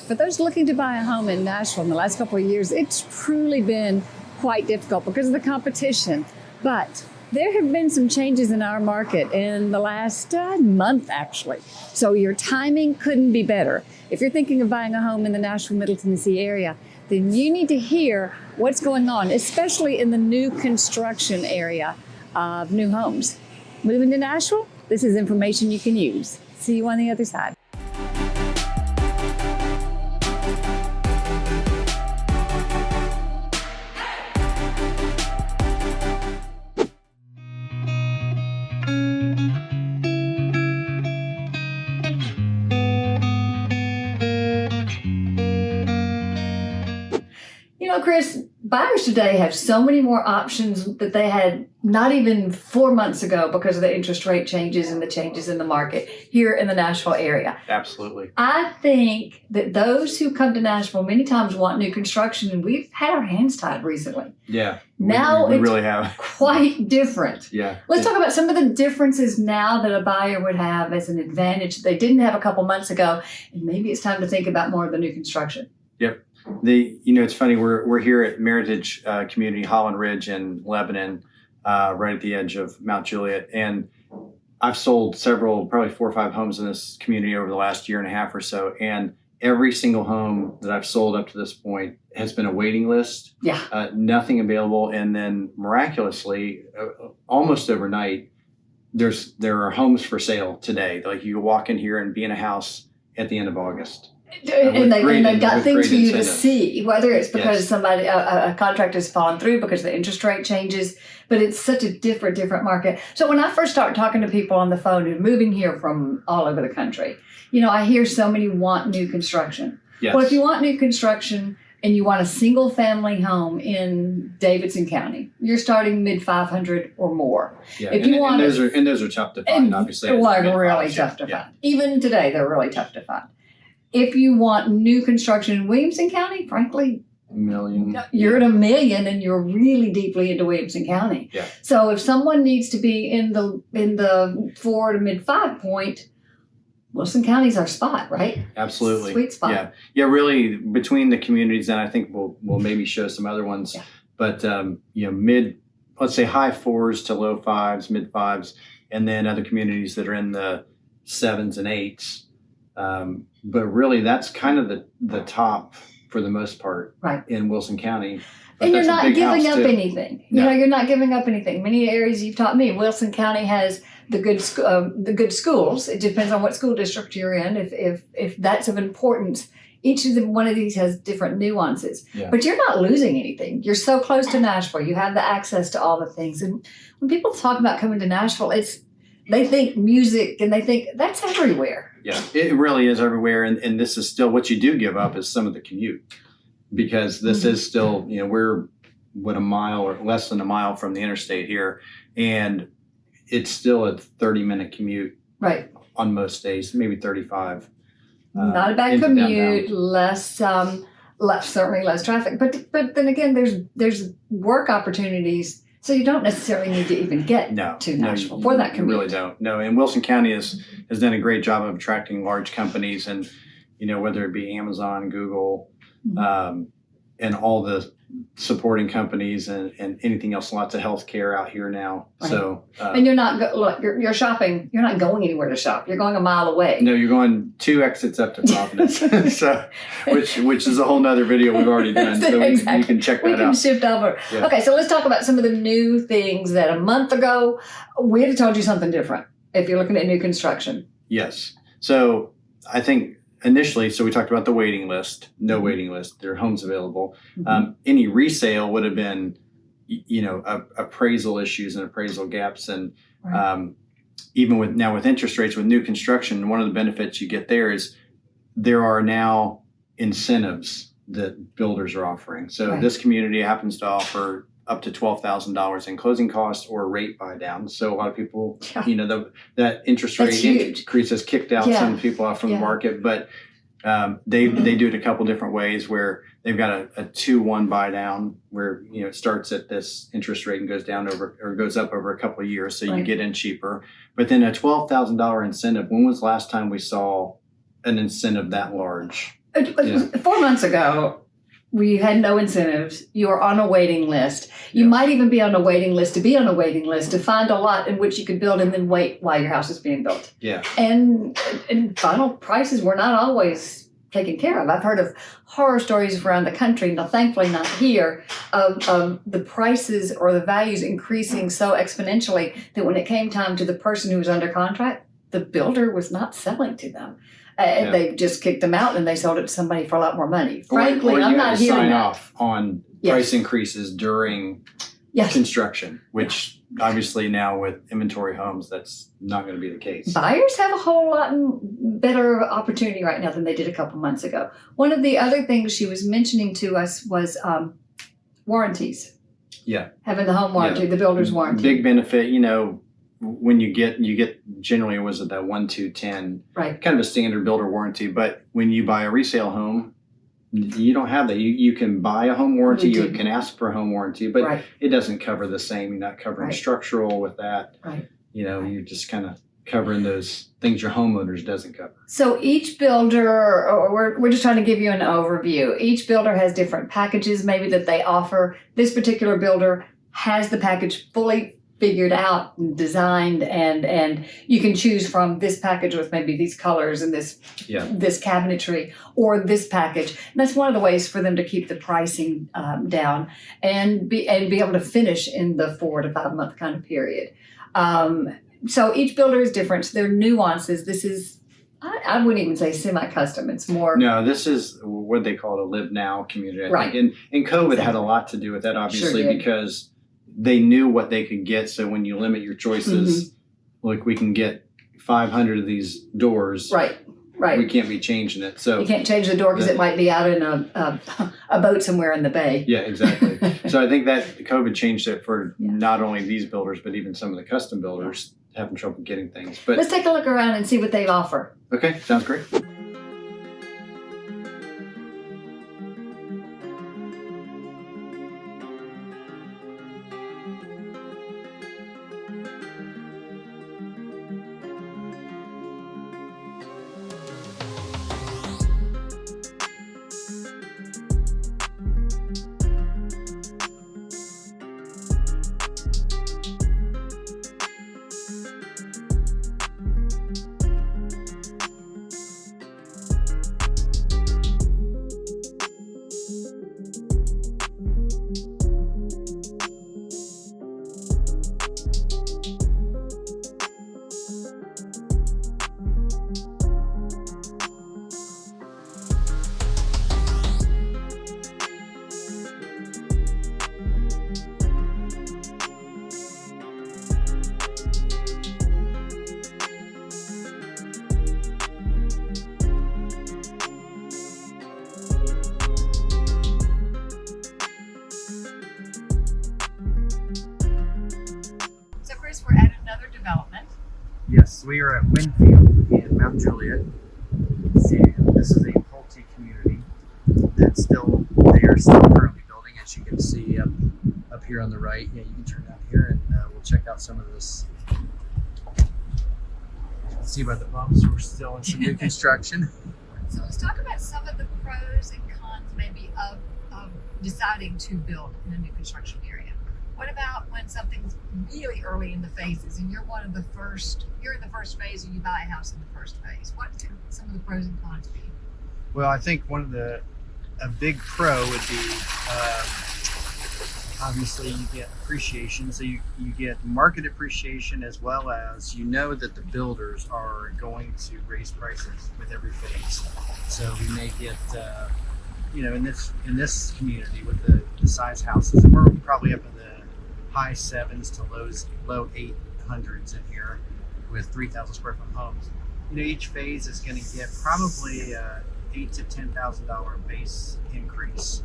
for those looking to buy a home in Nashville in the last couple of years, it's truly been quite difficult because of the competition. But there have been some changes in our market in the last month, actually. So your timing couldn't be better. If you're thinking of buying a home in the Nashville, Middle Tennessee area, then you need to hear what's going on, especially in the new construction area of new homes. Moving to Nashville? This is information you can use. See you on the other side. You know, Chris, buyers today have so many more options that they had not even 4 months ago because of the interest rate changes and the changes in the market here in the Nashville area. Absolutely. I think that those who come to Nashville many times want new construction, and we've had our hands tied recently. Yeah. Now we it's really have. quite different. Yeah. Let's talk about some of the differences now that a buyer would have as an advantage that they didn't have a couple months ago, and maybe it's time to think about more of the new construction. Yep. It's funny. We're here at Meritage Community, Holland Ridge in Lebanon, right at the edge of Mount Juliet, and I've sold probably 4 or 5 homes in this community over the last year and a half or so, and every single home that I've sold up to this point has been a waiting list. Yeah. Nothing available, and then miraculously, almost overnight, there are homes for sale today. Like you walk in here and be in a house at the end of August. And they've got things for you to incentives. see, whether it's because Yes. somebody, a contract has fallen through because the interest rate changes, but it's such a different market. So when I first start talking to people on the phone who're moving here from all over the country, I hear so many want new construction. Yes. Well, if you want new construction and you want a single family home in Davidson County, you're starting mid 500 or more. Yeah. If you want those are tough to find, obviously. Like really tough to find. Even today, they're really tough to find. If you want new construction in Williamson County, frankly, $1 million. you're at $1 million and you're really deeply into Williamson County. Yeah. So if someone needs to be in the 4 to mid 5 point, Wilson County's our spot, right? Absolutely. Sweet spot. Yeah. Yeah, really between the communities, and I think we'll maybe show some other ones. Yeah. But let's say high 4s to low 5s, mid 5s, and then other communities that are in the 7s and 8s. But really, that's kind of the top for the most part, right, in Wilson County. But and you're that's a not big giving house, up too. anything. No. You're not giving up anything. Many areas you've taught me, Wilson County has the good schools. It depends on what school district you're in. If that's of importance, each of them, one of these has different nuances. Yeah. But you're not losing anything. You're so close to Nashville. You have the access to all the things. And when people talk about coming to Nashville, they think music and they think that's everywhere. Yeah, it really is everywhere. And this is still what you do give up is some of the commute, because this is still, we're a mile or less than a mile from the interstate here. And it's still a 30-minute commute, right, on most days, maybe 35. Not a bad into commute, downtown. certainly less traffic. But then again, there's work opportunities. So you don't necessarily need to even get to Nashville for that commute. You really don't. No, and Wilson County has done a great job of attracting large companies, and whether it be Amazon, Google, and all the supporting companies and anything else. Lots of healthcare out here now. Right. So and you're not you're shopping. You're not going anywhere to shop. You're going a mile away. No, you're going 2 exits up to Providence. So which is a whole nother video we've already done. So exactly. you can check that out. We can shift over. Yeah. Okay, so let's talk about some of the new things that a month ago we'd have told you something different if you're looking at new construction. Yes. So I think initially, we talked about the waiting list, no waiting list, there are homes available. Any resale would have been, appraisal issues and appraisal gaps. And even with interest rates, with new construction, one of the benefits you get there is there are now incentives that builders are offering. So this community happens to offer up to $12,000 in closing costs or rate buy down. So a lot of people, that interest rate increase has kicked out some people off from the market, but they do it a couple different ways where they've got a 2-1 buy down where, it starts at this interest rate and goes down goes up over a couple of years. So you get in cheaper, but then a $12,000 incentive. When was the last time we saw an incentive that large Yeah. 4 months ago, we had no incentives. You were on a waiting list. You might even be on a waiting list to be on a waiting list to find a lot in which you could build and then wait while your house is being built. Yeah. And final prices were not always taken care of. I've heard of horror stories around the country, now thankfully not here, of the prices or the values increasing so exponentially that when it came time to the person who was under contract, the builder was not selling to them. They just kicked them out and they sold it to somebody for a lot more money. Frankly, I'm not hearing sign that. off on price increases during construction, which obviously now with inventory homes, that's not going to be the case. Buyers have a whole lot better opportunity right now than they did a couple months ago. One of the other things she was mentioning to us was warranties. Yeah. Having the home warranty, the builder's warranty. Big benefit, you know, when you get generally, was it that 1, 2, 10, right? Kind of a standard builder warranty. But when you buy a resale home, you don't have that. You can buy a home warranty, you can ask for a home warranty, but it doesn't cover the same. You're not covering structural with that. Right. You know, you're just kind of covering those things your homeowners doesn't cover. So each builder, or we're just trying to give you an overview. Each builder has different packages maybe that they offer. This particular builder has the package fully figured out and designed, and you can choose from this package with maybe these colors and this cabinetry, or this package. And that's one of the ways for them to keep the pricing down and be able to finish in the 4 to 5 month kind of period. So each builder is different. So there are nuances. This is, I wouldn't even say semi-custom. It's more. No, this is what they call it, a live now community. I think. And COVID had a lot to do with that, obviously, because they knew what they could get. So when you limit your choices, like we can get 500 of these doors. Right. We can't be changing it. So you can't change the door because it might be out in a boat somewhere in the bay. Yeah, exactly. So I think that COVID changed it for not only these builders, but even some of the custom builders having trouble getting things. But let's take a look around and see what they offer. Okay, sounds great. We're at another development. Yes, we are at Winfield in Mount Juliet. And this is a Pulte community that's they are still currently building, as you can see up here on the right. Yeah, you can turn down here and we'll check out some of this. As you can see by the bumps, we're still in some new construction. So let's talk about some of the pros and cons maybe of deciding to build in a new construction area. What about when something's really early in the phases and you're in the first phase, or you buy a house in the first phase? What can some of the pros and cons be? Well, I think a big pro would be obviously you get appreciation. So you get market appreciation, as well as you know that the builders are going to raise prices with every phase. So we may get in this community with the size houses, and we're probably up in the high 7s to low 800s in here with 3,000 square foot homes. Each phase is going to get probably $8,000 to $10,000 base increase.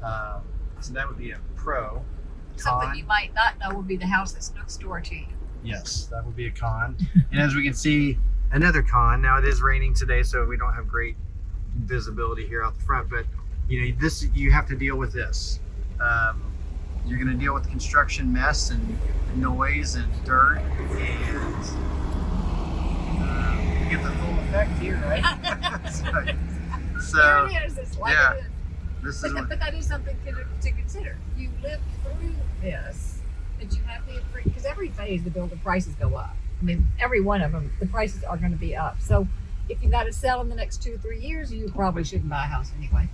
So that would be a pro. Something you might not know would be the house that's next door to you. Yes, that would be a con. And as we can see, another con. Now it is raining today, so we don't have great visibility here out the front. But you have to deal with this. You're going to deal with the construction mess and noise and dirt, and you get the full effect here, right? So There it is. It's like yeah. it is. this is But that is something to consider. You live through this, but you have the because every phase the builder prices go up. I mean, every one of them, the prices are going to be up. So if you got to sell in the next 2 or 3 years, you probably shouldn't buy a house anyway.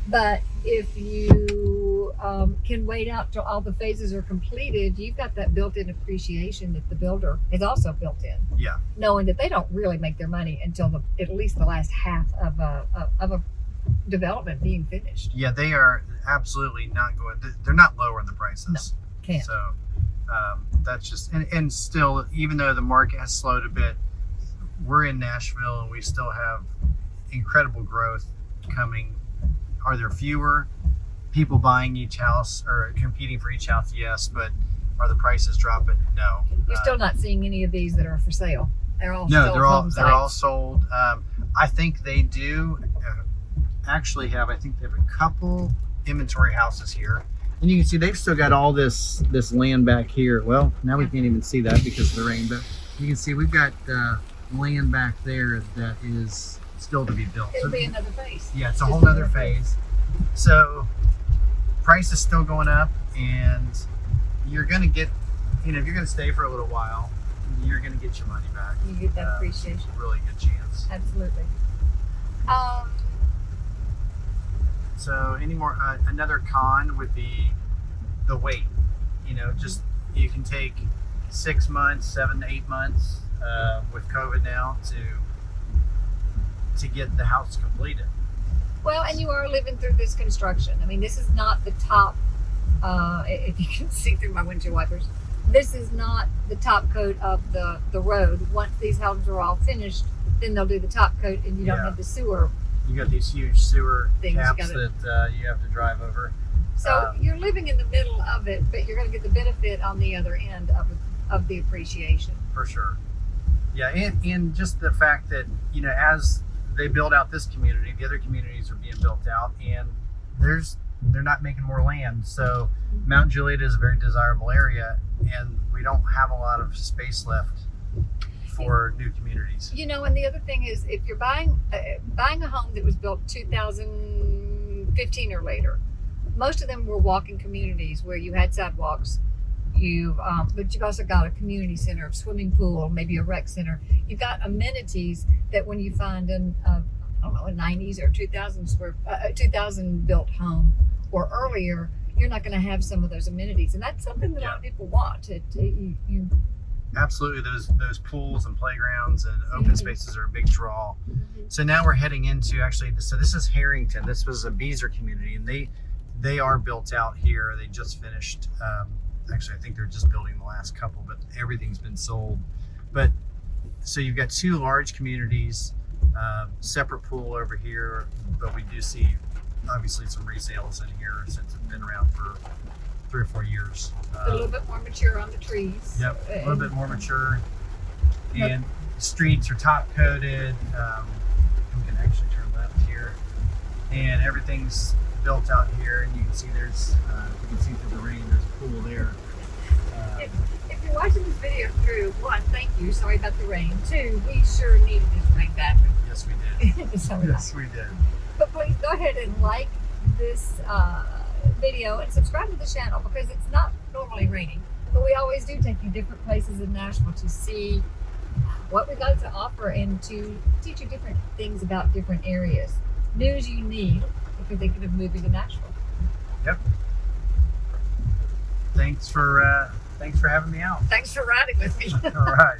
But if you can wait out till all the phases are completed, you've got that built-in appreciation that the builder is also built in. Yeah. Knowing that they don't really make their money until at least the last half of a development being finished. Yeah, they are absolutely not going. They're not lowering the prices. No, can't. So that's just and still, even though the market has slowed a bit, we're in Nashville and we still have incredible growth coming. Are there fewer people buying each house or competing for each house? Yes, but are the prices dropping? No. You're still not seeing any of these that are for sale. They're all No, sold they're all home they're all sites. sold. I think they do actually have. I think they have a couple inventory houses here, and you can see they've still got all this land back here. Well, now we can't even see that because of the rain, but you can see we've got land back there that is still to be built. It'll be another phase. Yeah, it's a Just whole nother another phase. So price is still going up, and you're gonna get, if you're gonna stay for a little while, you're gonna get your money back. You get that appreciation. Really good chance. Absolutely. So any more? Another con would be the wait. Just you can take 6 months, 7 to 8 months with COVID now to get the house completed. Well, and you are living through this construction. I mean, this is not the top, if you can see through my windshield wipers, this is not the top coat of the road. Once these houses are all finished, then they'll do the top coat and you don't Yeah. have the sewer. You got these huge sewer Things you caps gotta- that you have to drive over. So you're living in the middle of it, but you're going to get the benefit on the other end of the appreciation. For sure. Yeah, and just the fact that, as they build out this community, the other communities are being built out, and they're not making more land. So Mount Juliet is a very desirable area, and we don't have a lot of space left for new communities. And the other thing is, if you're buying a home that was built 2015 or later, most of them were walking communities where you had sidewalks. But you've also got a community center, a swimming pool, maybe a rec center. You've got amenities that when you find a 90s or 2000 built home or earlier, you're not going to have some of those amenities, and that's something that a lot of people want. You Absolutely, those pools and playgrounds and open spaces are a big draw. So now we're heading into so this is Harrington. This was a Beezer community, and they are built out here. They just finished. Actually, I think they're just building the last couple, but everything's been sold. But so you've got two large communities, separate pool over here, but we do see obviously some resales in here since it's been around for 3 or 4 years. a little bit more mature on the trees. Yep, a little bit more mature, and streets are top coated. We can actually turn left here, and everything's built out here. And you can see you can see through the rain. There's a pool there. If you're watching this video through, one, thank you. Sorry about the rain. Two, we sure needed this rain badly. Yes, we did. Sorry. Yes, we did. But please go ahead and like this video and subscribe to the channel because it's not normally raining. But we always do take you different places in Nashville to see what we got to offer and to teach you different things about different areas. News you need if you're thinking of moving to Nashville. Yep. Thanks for having me out. Thanks for riding with me. All right.